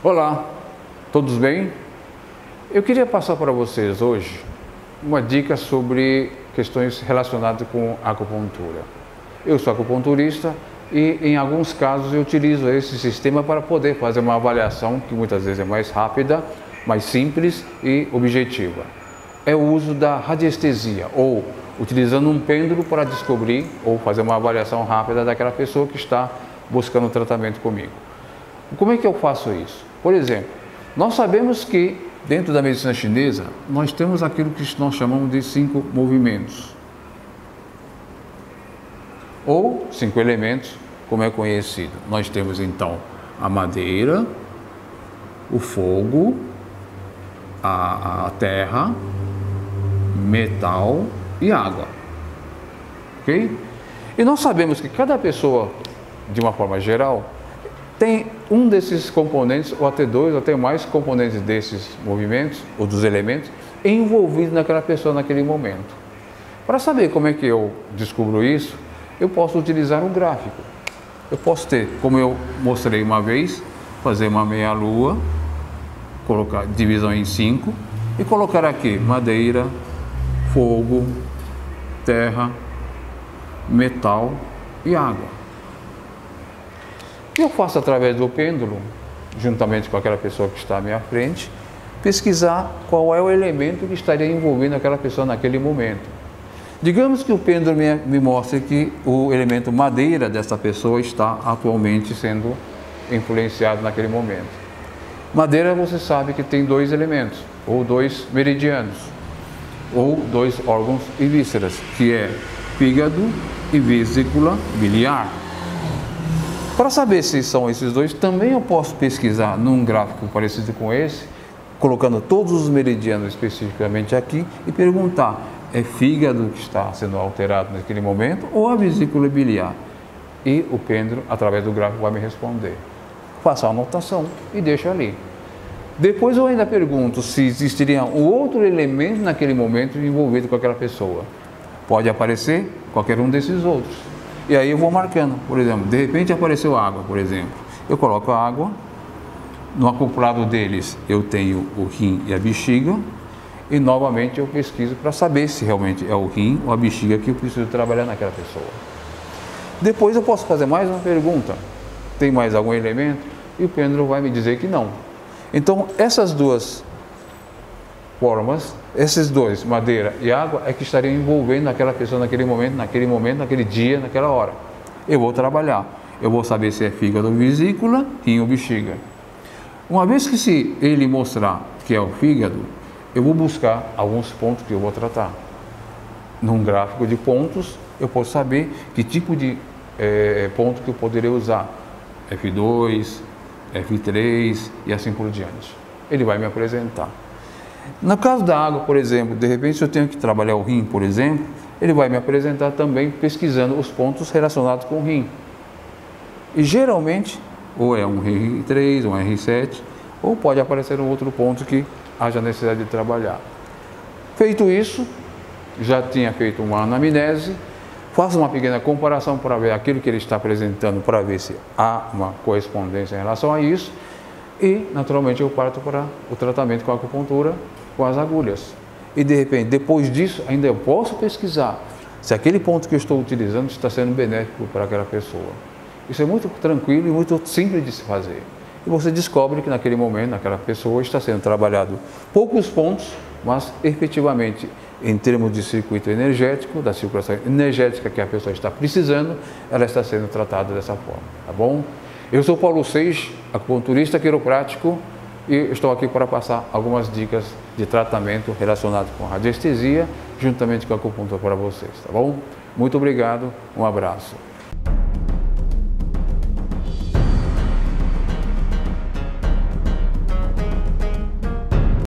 Olá, todos bem? Eu queria passar para vocês hoje uma dica sobre questões relacionadas com acupuntura. Eu sou acupunturista e em alguns casos eu utilizo esse sistema para poder fazer uma avaliação que muitas vezes é mais rápida, mais simples e objetiva. É o uso da radiestesia, ou utilizando um pêndulo para descobrir ou fazer uma avaliação rápida daquela pessoa que está buscando tratamento comigo. Como é que eu faço isso? Por exemplo, nós sabemos que dentro da medicina chinesa nós temos aquilo que nós chamamos de 5 movimentos, ou 5 elementos, como é conhecido. Nós temos então a madeira, o fogo, a terra, metal e água, ok? E nós sabemos que cada pessoa, de uma forma geral, tem um desses componentes, ou até 2, ou até mais componentes desses movimentos, ou dos elementos, envolvidos naquela pessoa naquele momento. Para saber como é que eu descubro isso, eu posso utilizar um gráfico. Eu posso ter, como eu mostrei uma vez, fazer uma meia-lua, colocar divisão em 5, e colocar aqui madeira, fogo, terra, metal e água. Eu faço através do pêndulo, juntamente com aquela pessoa que está à minha frente, pesquisar qual é o elemento que estaria envolvendo aquela pessoa naquele momento. Digamos que o pêndulo me mostre que o elemento madeira dessa pessoa está atualmente sendo influenciado naquele momento. Madeira, você sabe que tem 2 elementos, ou 2 meridianos, ou 2 órgãos e vísceras, que é fígado e vesícula biliar. Para saber se são esses 2, também eu posso pesquisar num gráfico parecido com esse, colocando todos os meridianos especificamente aqui e perguntar, é fígado que está sendo alterado naquele momento ou a vesícula biliar? E o pêndulo, através do gráfico, vai me responder. Faço a anotação e deixo ali. Depois eu ainda pergunto se existiria um outro elemento naquele momento envolvido com aquela pessoa. Pode aparecer qualquer um desses outros. E aí eu vou marcando, por exemplo, de repente apareceu água, por exemplo. Eu coloco a água, no acoplado deles eu tenho o rim e a bexiga, e novamente eu pesquiso para saber se realmente é o rim ou a bexiga que eu preciso trabalhar naquela pessoa. Depois eu posso fazer mais uma pergunta, tem mais algum elemento? E o pêndulo vai me dizer que não. Então essas 2 formas, esses 2, madeira e água, é que estariam envolvendo aquela pessoa naquele momento, naquele dia, naquela hora. Eu vou trabalhar, eu vou saber se é fígado ou vesícula, rim ou bexiga. Uma vez que se ele mostrar que é o fígado, eu vou buscar alguns pontos que eu vou tratar. Num gráfico de pontos, eu posso saber que tipo de ponto que eu poderia usar. F2, F3 e assim por diante. Ele vai me apresentar. No caso da água, por exemplo, de repente se eu tenho que trabalhar o rim, por exemplo, ele vai me apresentar também pesquisando os pontos relacionados com o rim. E geralmente, ou é um R3, um R7, ou pode aparecer um outro ponto que haja necessidade de trabalhar. Feito isso, já tinha feito uma anamnese, faço uma pequena comparação para ver aquilo que ele está apresentando, para ver se há uma correspondência em relação a isso, e naturalmente eu parto para o tratamento com a acupuntura, com as agulhas. E de repente, depois disso, ainda eu posso pesquisar se aquele ponto que eu estou utilizando está sendo benéfico para aquela pessoa. Isso é muito tranquilo e muito simples de se fazer. E você descobre que naquele momento, naquela pessoa, está sendo trabalhado poucos pontos, mas efetivamente, em termos de circuito energético, da circulação energética que a pessoa está precisando, ela está sendo tratada dessa forma, tá bom? Eu sou Paulo Seix, acupunturista quiroprático, e estou aqui para passar algumas dicas de tratamento relacionado com radiestesia, juntamente com a acupuntura para vocês, tá bom? Muito obrigado, um abraço.